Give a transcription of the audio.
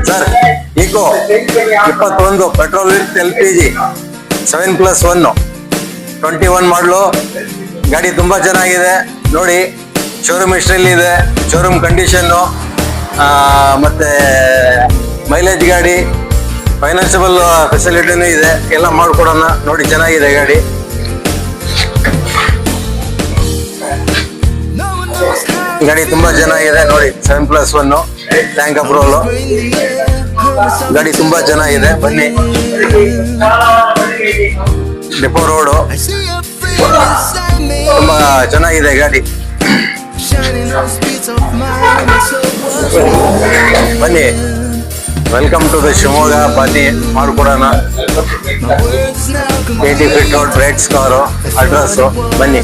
Sir eco 21 petrol with LPG 7+1 21 ಮಾಡಲು ಗಾಡಿ ತುಂಬಾ ಚೆನ್ನಾಗಿದೆ ನೋಡಿ. ಶೋರೂಮ್ ಹಿಸ್ಟ್ರಿಲಿ ಇದೆ, ಶೋರೂಮ್ ಕಂಡೀಷನ್ನು, ಮತ್ತೆ ಮೈಲೇಜ್ ಗಾಡಿ, ಫೈನಾನ್ಸಿಬಲ್ ಫೆಸಿಲಿಟಿನೂ ಇದೆ, ಎಲ್ಲ ಮಾಡ್ಕೊಡೋಣ ನೋಡಿ. ಚೆನ್ನಾಗಿದೆ ಗಾಡಿ. ಗಾಡಿ ತುಂಬಾ ಚೆನ್ನಾಗಿದೆ ನೋಡಿ. 7+1 ಟ್ಯಾಂಕ್ ಅಪ್ರೂವಲ್. ಗಾಡಿ ತುಂಬಾ ಚೆನ್ನಾಗಿದೆ, ಬನ್ನಿ. ಡಿಪೋ ರೋಡು ತುಂಬಾ ಚೆನ್ನಾಗಿದೆ ಗಾಡಿ. ಬನ್ನಿ, ವೆಲ್ಕಮ್ ಟು ದ ಶಿವಮೊಗ್ಗ. ಬನ್ನಿ ಮಾಡ್ಕೊಡೋಣ. 80 feet road, brights car, address. ಬನ್ನಿ.